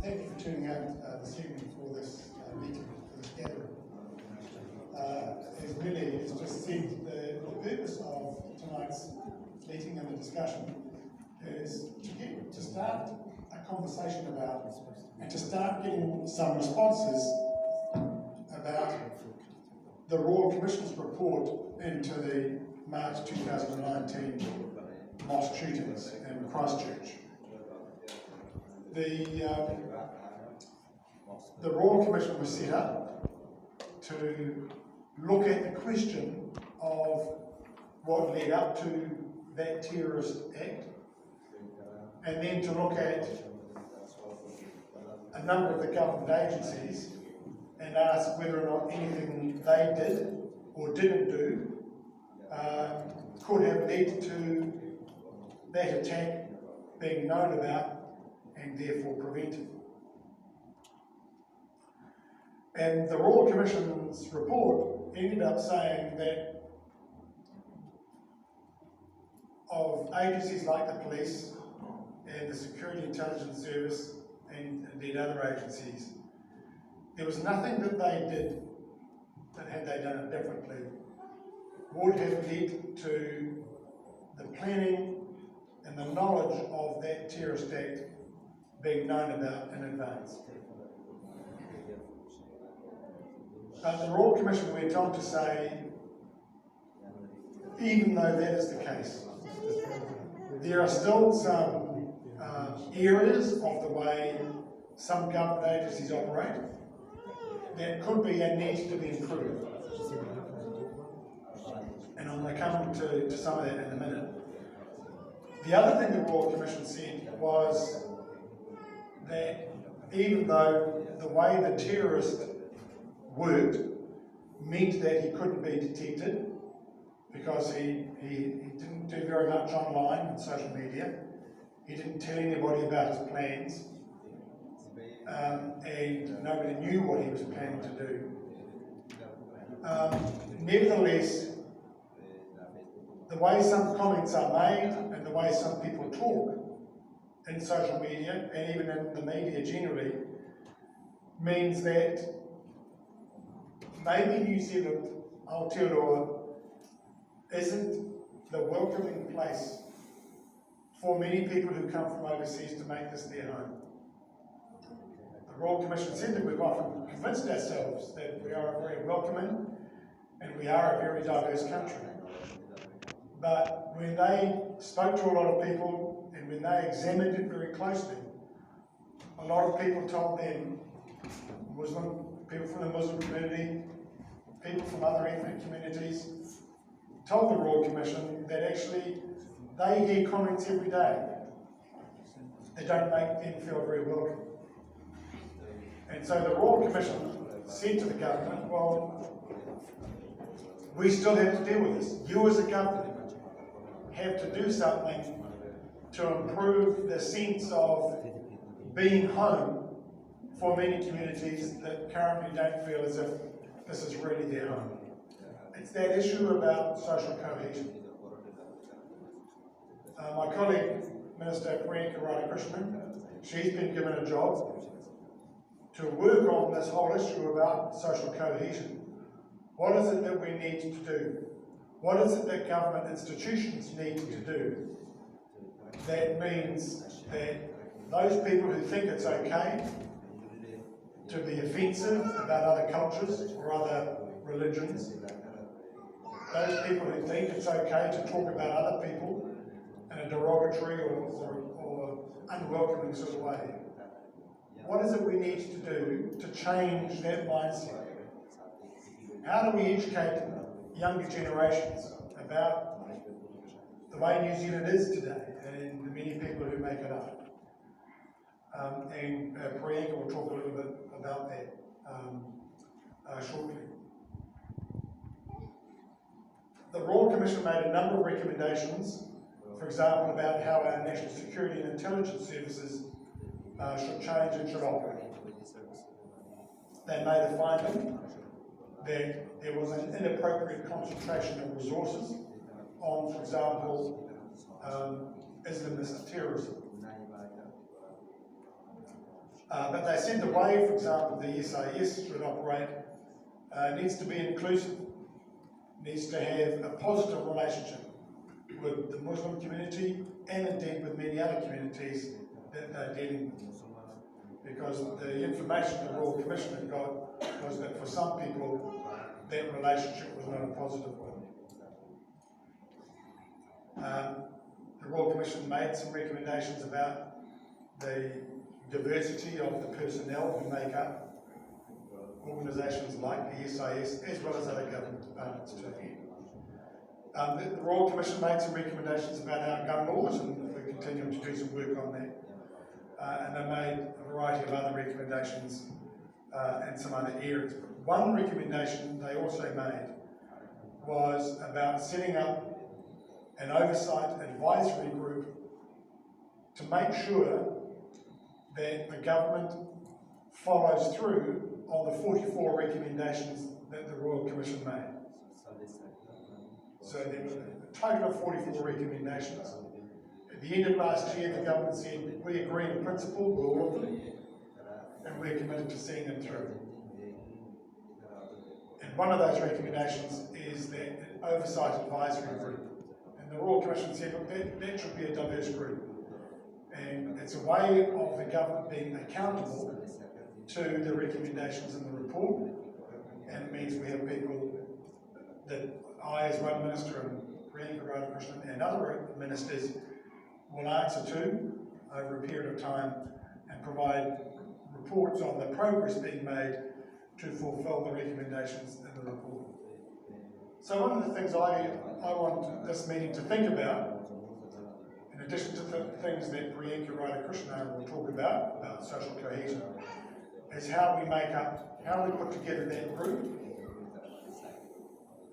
Thank you for tuning out this evening for this meeting, for this gathering. As just said, the purpose of tonight's meeting and the discussion is to start a conversation about and to start getting some responses about the Royal Commission's report into the March 2019 mosque shootings in Christchurch. The Royal Commission was set up to look at the question of what led up to that terrorist act, and then to look at a number of the government agencies and ask whether or not anything they did or didn't do could have led to that attack being known about and therefore prevented. And the Royal Commission's report ended up saying that of agencies like the police and the Security Intelligence Service and indeed other agencies, there was nothing that they did that, had they done it differently, would have led to the planning and the knowledge of that terrorist act being known about in advance. But the Royal Commission went on to say, even though that is the case, there are still some areas of the way some government agencies operate that could be and need to be improved. And I'm going to come to some of that in a minute. The other thing the Royal Commission said was that even though the way the terrorist worked meant that he couldn't be detected because he didn't do very much online and social media, he didn't tell anybody about his plans, and nobody knew what he was planning to do. Nevertheless, the way some comments are made and the way some people talk in social media and even in the media generally means that maybe New Zealand, Aotearoa, isn't the welcoming place for many people who come from overseas to make this their home. The Royal Commission said that we've often convinced ourselves that we are a very welcoming and we are a very diverse country. But when they spoke to a lot of people and when they examined it very closely, a lot of people told them, people from the Muslim community, people from other ethnic communities, told the Royal Commission that actually they hear comments every day that don't make them feel very welcome. And so the Royal Commission said to the government, well, we still have to deal with this. You as a government have to do something to improve the sense of being home for many communities that currently don't feel as if this is really their home. It's that issue about social cohesion. My colleague, Minister Priyanca Radhakrishnan, she's been given a job to work on this whole issue about social cohesion. What is it that we need to do? What is it that government institutions need to do? That means that those people who think it's okay to be offensive about other cultures or other religions, those people who think it's okay to talk about other people in a derogatory or unwelcoming sort of way. What is it we need to do to change that mindset? How do we educate younger generations about the way New Zealand is today and the many people who make it up? And Priyanca will talk a little bit about that shortly. The Royal Commission made a number of recommendations, for example, about how our national security and intelligence services should change and should operate. They made a finding that there was an inappropriate concentration of resources on, for example, Islamist terrorism. But they said the way, for example, the SIS should operate needs to be inclusive, needs to have a positive relationship with the Muslim community and indeed with many other communities that they're dealing with. Because the information the Royal Commission had got was that for some people that relationship was not a positive one. The Royal Commission made some recommendations about the diversity of the personnel who make up organisations like the SIS, as well as other government departments too. The Royal Commission made some recommendations about our gun laws, and we're continuing to do some work on that. And they made a variety of other recommendations in some other areas. But one recommendation they also made was about setting up an oversight advisory group to make sure that the government follows through on the 44 recommendations that the Royal Commission made. So there were a total of 44 recommendations. At the end of last year, the government said, we agree in principle with all of them, and we're committed to seeing them through. And one of those recommendations is that an oversight advisory group. And the Royal Commission said, look, that should be a diverse group. And it's a way of the government being accountable to the recommendations in the report. And it means we have people that I, as one minister, and Priyanca, Radhakrishnan, and other ministers will answer to over a period of time and provide reports on the progress being made to fulfil the recommendations in the report. So one of the things I want this meeting to think about, in addition to the things that Priyanka Radhakrishnan will talk about social cohesion, is how we put together that group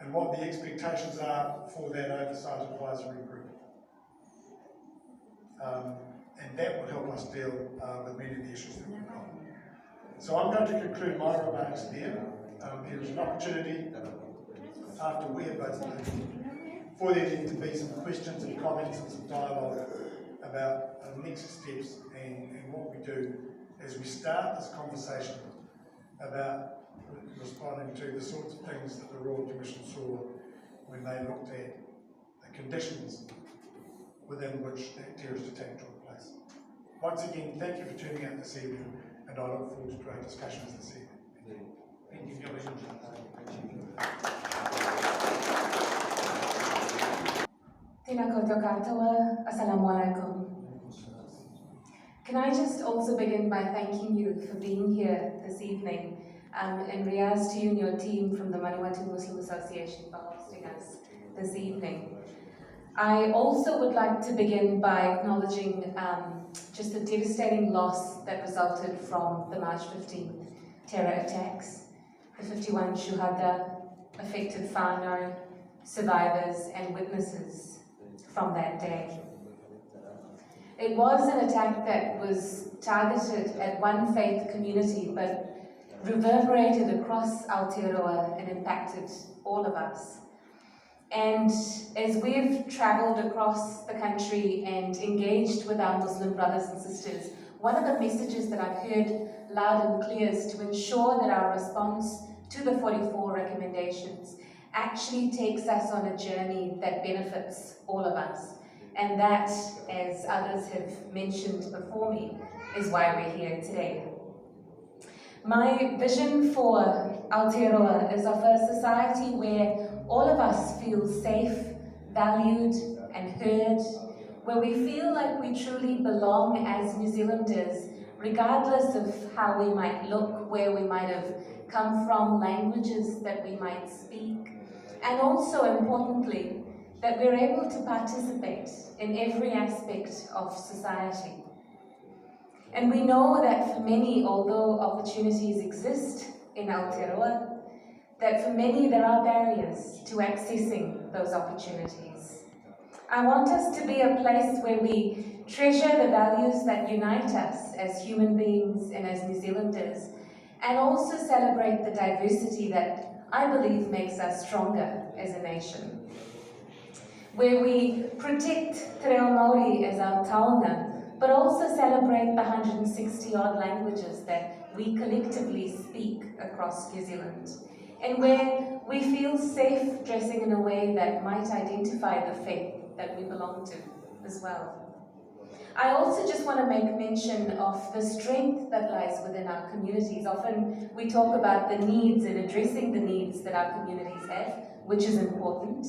and what the expectations are for that oversight advisory group. And that would help us deal with many of the issues that we've got. So I'm going to conclude my remarks there. There is an opportunity, after we have both spoken, for there to be some questions and comments and some dialogue about next steps and what we do as we start this conversation about responding to the sorts of things that the Royal Commission saw when they looked at the conditions within which that terrorist attack took place. Once again, thank you for tuning out this evening, and I look forward to our discussions this evening. Thank you for your attention. Tēnā koutou katoa, Assalamualaikum. Can I just also begin by thanking you for being here this evening, and Riaz, to you and your team from the Vanuatu Muslim Association for hosting us this evening. I also would like to begin by acknowledging just the devastating loss that resulted from the March 15th terror attacks, the 51 shuhada, affected whānau, survivors and witnesses from that day. It was an attack that was targeted at one faith community but reverberated across Aotearoa and impacted all of us. And as we've travelled across the country and engaged with our Muslim brothers and sisters, one of the messages that I've heard loud and clear is to ensure that our response to the 44 recommendations actually takes us on a journey that benefits all of us. And that, as others have mentioned before me, is why we're here today. My vision for Aotearoa is of a society where all of us feel safe, valued and heard, where we feel like we truly belong as New Zealanders, regardless of how we might look, where we might have come from, languages that we might speak, and also, importantly, that we're able to participate in every aspect of society. And we know that for many, although opportunities exist in Aotearoa, that for many there are barriers to accessing those opportunities. I want us to be a place where we treasure the values that unite us as human beings and as New Zealanders, and also celebrate the diversity that I believe makes us stronger as a nation. Where we protect Te Reo Māori as our taonga, but also celebrate the 160 odd languages that we collectively speak across New Zealand, and where we feel safe dressing in a way that might identify the faith that we belong to as well. I also just want to make mention of the strength that lies within our communities. Often we talk about the needs and addressing the needs that our communities have, which is important.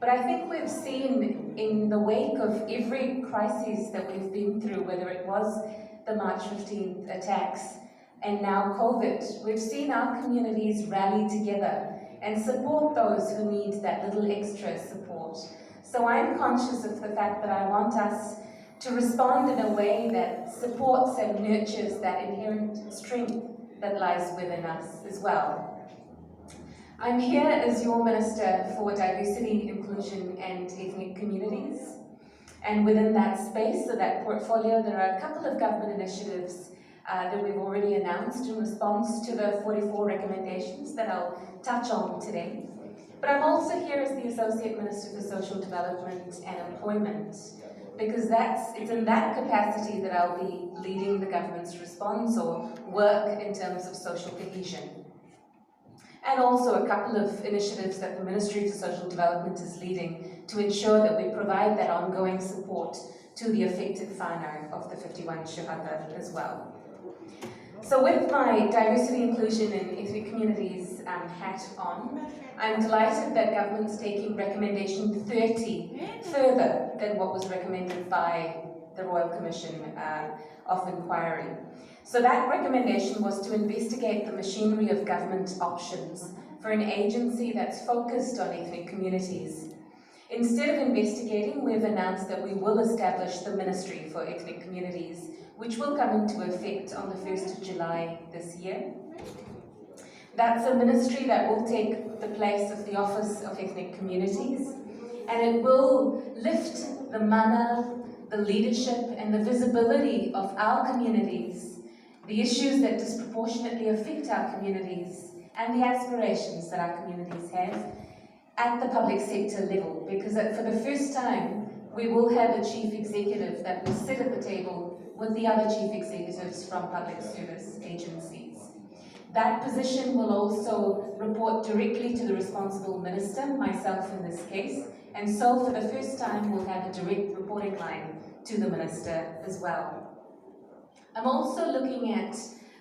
But I think we've seen in the wake of every crisis that we've been through, whether it was the March 15th attacks and now COVID, we've seen our communities rally together and support those who need that little extra support. So I'm conscious of the fact that I want us to respond in a way that supports and nurtures that inherent strength that lies within us as well. I'm here as your Minister for Diversity, Inclusion and Ethnic Communities. And within that space, or that portfolio, there are a couple of government initiatives that we've already announced in response to the 44 recommendations that I'll touch on today. But I'm also here as the Associate Minister for Social Development and Employment, because it's in that capacity that I'll be leading the government's response or work in terms of social cohesion. And also a couple of initiatives that the Ministry for Social Development is leading to ensure that we provide that ongoing support to the affected whānau of the 51 Shihata as well. So with my Diversity, Inclusion and Ethnic Communities hat on, I'm delighted that government's taking recommendation 30 further than what was recommended by the Royal Commission of Inquiry. So that recommendation was to investigate the machinery of government options for an agency that's focused on ethnic communities. Instead of investigating, we've announced that we will establish the Ministry for Ethnic Communities, which will come into effect on the 1st of July this year. That's a ministry that will take the place of the Office of Ethnic Communities, and it will lift the mana, the leadership and the visibility of our communities, the issues that disproportionately affect our communities and the aspirations that our communities have at the public sector level, because for the first time we will have a chief executive that will sit at the table with the other chief executives from public service agencies. That position will also report directly to the responsible minister, myself in this case, and so for the first time we'll have a direct reporting line to the minister as well. I'm also looking at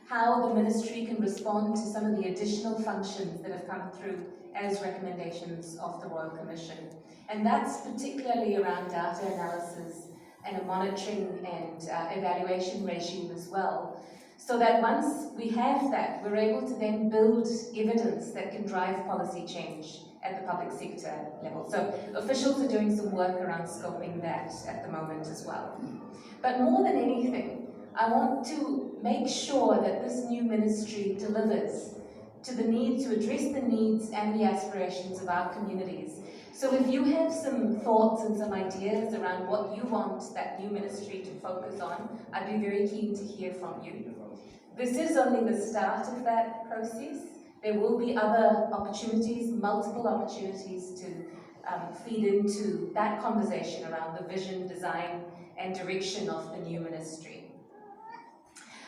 how the ministry can respond to some of the additional functions that have come through as recommendations of the Royal Commission. And that's particularly around data analysis and a monitoring and evaluation regime as well. So that once we have that, we're able to then build evidence that can drive policy change at the public sector level. So officials are doing some work around scoping that at the moment as well. But more than anything, I want to make sure that this new ministry delivers to the need to address the needs and the aspirations of our communities. So if you have some thoughts and some ideas around what you want that new ministry to focus on, I'd be very keen to hear from you. This is only the start of that process. There will be other opportunities, multiple opportunities to feed into that conversation around the vision, design, and direction of the new ministry.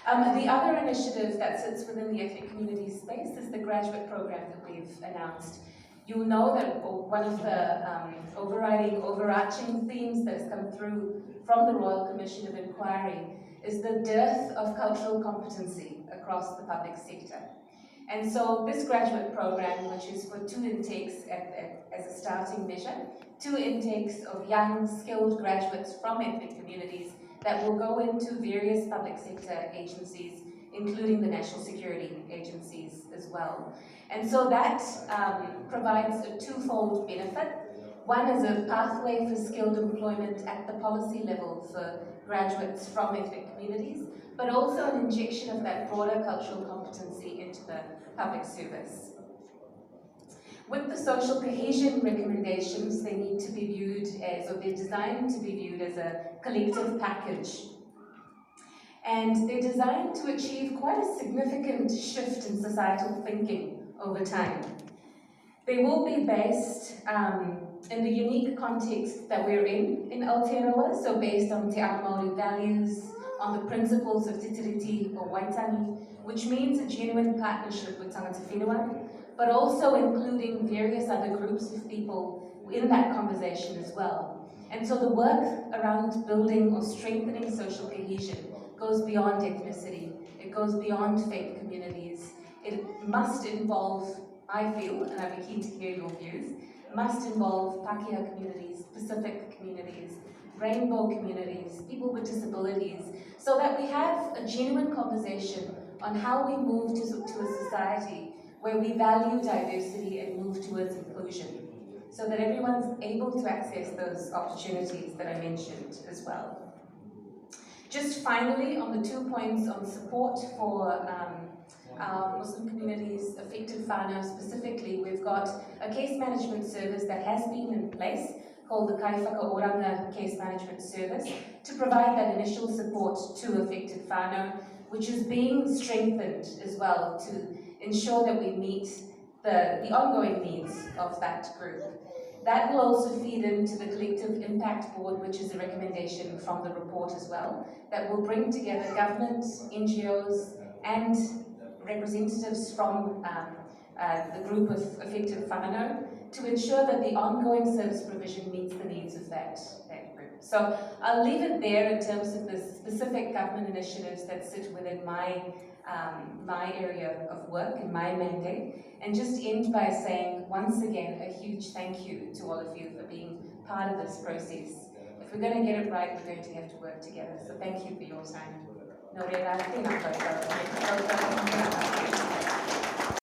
The other initiative that sits within the ethnic community space is the graduate program that we've announced. You'll know that one of the overarching themes that has come through from the Royal Commission of Inquiry is the dearth of cultural competency across the public sector. And so this graduate program, which is for 2 intakes as a starting measure, 2 intakes of young, skilled graduates from ethnic communities that will go into various public sector agencies, including the national security agencies as well. And so that provides a twofold benefit. One is a pathway for skilled employment at the policy level for graduates from ethnic communities, but also an injection of that broader cultural competency into the public service. With the social cohesion recommendations, they need to be viewed as, or they're designed to be viewed as a collective package. And they're designed to achieve quite a significant shift in societal thinking over time. They will be based in the unique context that we're in Aotearoa, so based on Te Ao Māori values, on the principles of Te Tiriti o Waitangi, which means a genuine partnership with tangata whenua, but also including various other groups of people in that conversation as well. And so the work around building or strengthening social cohesion goes beyond ethnicity, it goes beyond faith communities. It must involve, I feel, and I'd be keen to hear your views, must involve Pākehā communities, Pacific communities, rainbow communities, people with disabilities, so that we have a genuine conversation on how we move to a society where we value diversity and move towards inclusion, so that everyone's able to access those opportunities that I mentioned as well. Just finally, on the 2 points on support for our Muslim communities, affected whānau specifically, we've got a case management service that has been in place called the Kai Whakaoranga Case Management Service to provide that initial support to affected whānau, which is being strengthened as well to ensure that we meet the ongoing needs of that group. That will also feed into the Collective Impact Board, which is a recommendation from the report as well, that will bring together government, NGOs, and representatives from the group of affected whānau to ensure that the ongoing service provision meets the needs of that group. So I'll leave it there in terms of the specific government initiatives that sit within my area of work and my mandate, and just end by saying once again a huge thank you to all of you for being part of this process. If we're going to get it right, we're going to have to work together. So thank you for your time. Nō reira, tēnā koutou.